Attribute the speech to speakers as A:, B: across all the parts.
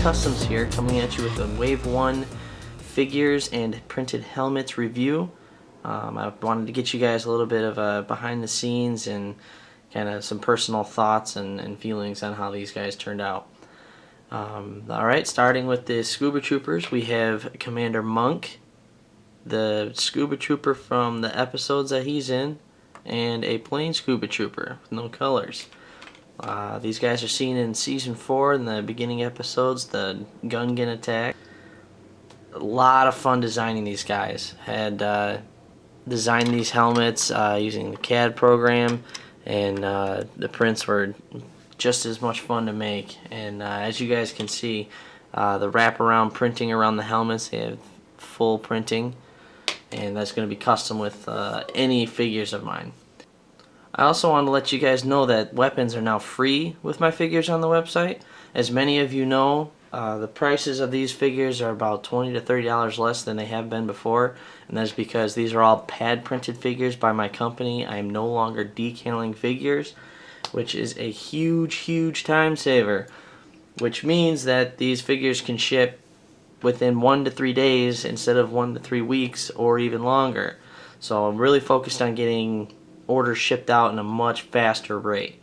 A: Customs here, coming at you with a Wave 1 figures and printed helmets review. I wanted to get you guys a little bit of a behind the scenes and kind of some personal thoughts and feelings on how these guys turned out. Alright, starting with the Scuba Troopers, we have Commander Monnk, the Scuba Trooper from the episodes that he's in, and a plain Scuba Trooper with no colors. These guys are seen in Season 4 in the beginning episodes, the Gungan attack. A lot of fun designing these guys. Had designed these helmets using the CAD program, and the prints were just as much fun to make. And as you guys can see, the wraparound printing around the helmets, they have full printing, and that's going to be custom with any figures of mine. I also want to let you guys know that weapons are now free with my figures on the website. As many of you know, the prices of these figures are about $20 to $30 less than they have been before, and that's because these are all pad printed figures by my company. I am no longer decaling figures, which is a huge time saver, which means that these figures can ship within 1 to 3 days instead of 1 to 3 weeks or even longer. So I'm really focused on getting orders shipped out in a much faster rate.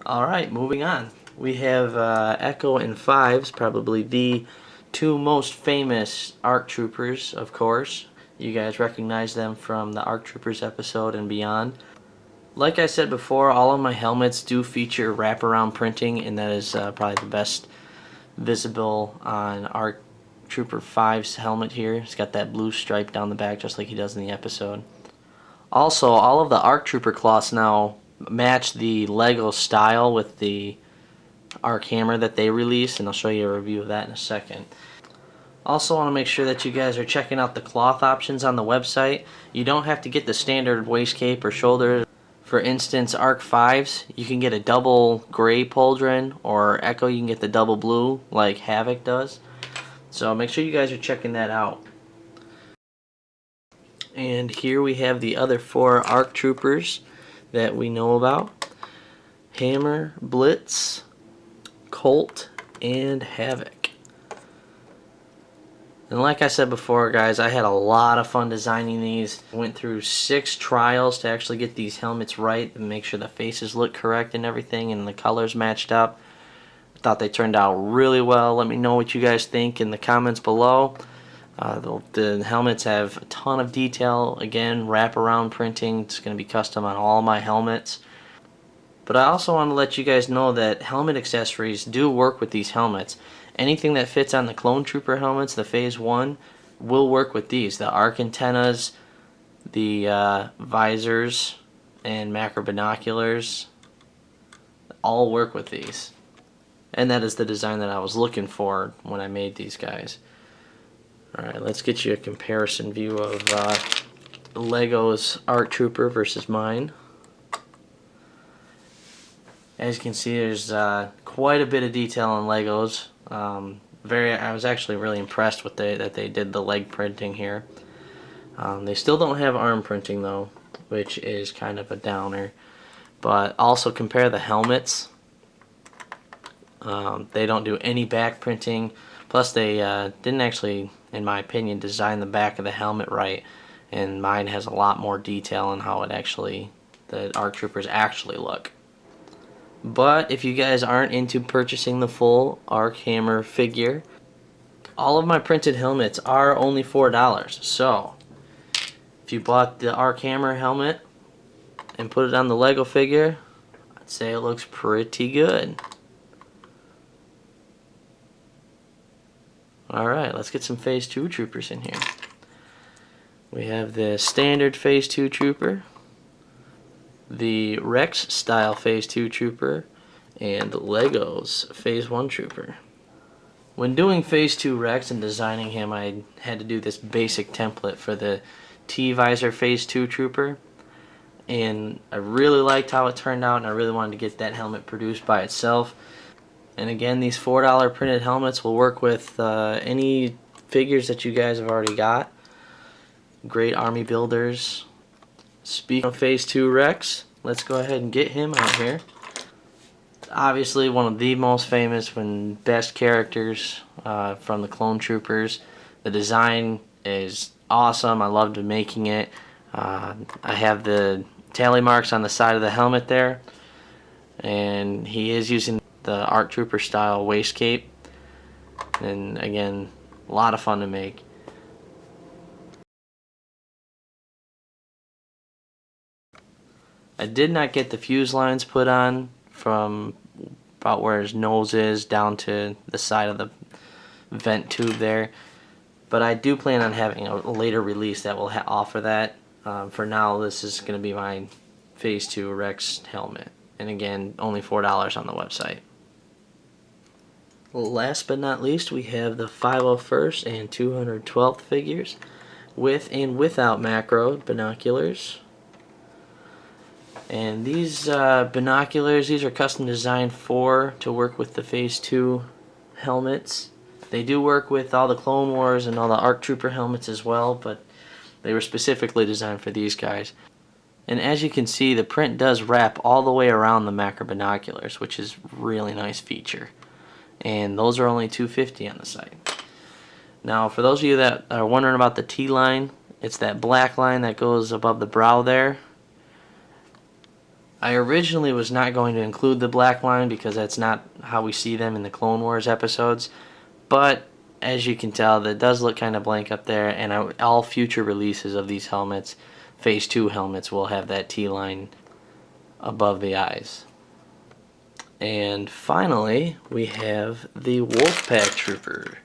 A: Alright, moving on. We have Echo and Fives, probably the two most famous ARC Troopers, of course. You guys recognize them from the ARC Troopers episode and beyond. Like I said before, all of my helmets do feature wraparound printing, and that is probably the best visible on ARC Trooper 5's helmet here. It's got that blue stripe down the back just like he does in the episode. Also, all of the ARC Trooper cloths now match the Lego style with the ARC hammer that they released, and I'll show you a review of that in a second. Also want to make sure that you guys are checking out the cloth options on the website. You don't have to get the standard waist cape or shoulder. For instance, ARC 5s, you can get a double gray pauldron, or Echo, you can get the double blue like Havoc does. So make sure you guys are checking that out. And here we have the other 4 ARC Troopers that we know about: Hammer, Blitz, Colt, and Havoc. And like I said before, guys, I had a lot of fun designing these. Went through 6 trials to actually get these helmets right and make sure the faces look correct and everything, and the colors matched up. I thought they turned out really well. Let me know what you guys think in the comments below. The helmets have a ton of detail. Again, wraparound printing. It's going to be custom on all my helmets. But I also want to let you guys know that helmet accessories do work with these helmets. Anything that fits on the Clone Trooper helmets, the Phase 1, will work with these. The arc antennas, the visors, and macro binoculars all work with these. And that is the design that I was looking for when I made these guys. Alright, let's get you a comparison view of Lego's ARC Trooper versus mine. As you can see, there's quite a bit of detail on Legos. I was actually really impressed with that they did the leg printing here. They still don't have arm printing though, which is kind of a downer. But also compare the helmets. They don't do any back printing. Plus they didn't actually, in my opinion, design the back of the helmet right. And mine has a lot more detail on how the ARC Troopers actually look. But if you guys aren't into purchasing the full ARC Hammer figure, all of my printed helmets are only $4. So if you bought the ARC Hammer helmet and put it on the Lego figure, I'd say it looks pretty good. Alright, let's get some Phase 2 Troopers in here. We have the standard Phase 2 Trooper, the Rex style Phase 2 Trooper, and Lego's Phase 1 Trooper. When doing Phase 2 Rex and designing him, I had to do this basic template for the t-visor Phase 2 Trooper, and I really liked how it turned out, and I really wanted to get that helmet produced by itself. And again, these $4 printed helmets will work with any figures that you guys have already got. Great army builders. Speaking of Phase 2 Rex, let's go ahead and get him out here. obviously one of the most famous and best characters from the Clone Troopers. The design is awesome. I loved making it. I have the tally marks on the side of the helmet there, and he is using the ARC Trooper style waist cape, and again, a lot of fun to make. I did not get the fuse lines put on from about where his nose is down to the side of the vent tube there, but I do plan on having a later release that will offer that. For now, this is going to be my Phase 2 Rex helmet, and again, only $4 on the website. Last but not least, we have the 501st and 212th figures with and without macro binoculars. And these binoculars, these are custom designed to work with the Phase 2 helmets. They do work with all the Clone Wars and all the ARC Trooper helmets as well, but they were specifically designed for these guys. And as you can see, the print does wrap all the way around the macro binoculars, which is a really nice feature. And those are only $250 on the site. Now, for those of you that are wondering about the T-line, it's that black line that goes above the brow there. I originally was not going to include the black line because that's not how we see them in the Clone Wars episodes, but as you can tell, that does look kind of blank up there, and all future releases of these helmets, Phase 2 helmets, will have that T-line above the eyes. And finally, we have the Wolfpack Trooper.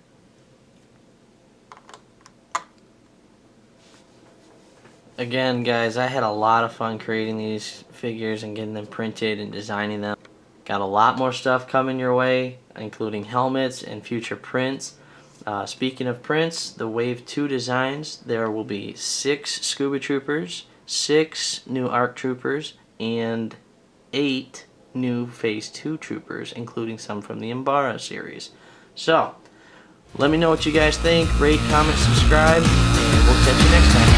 A: Again, guys, I had a lot of fun creating these figures and getting them printed and designing them. Got a lot more stuff coming your way, including helmets and future prints. Speaking of prints, the Wave 2 designs, there will be 6 Scuba Troopers, 6 new ARC Troopers, and 8 new Phase 2 Troopers, including some from the Embara series. So, let me know what you guys think. Rate, comment, subscribe, and we'll catch you next time.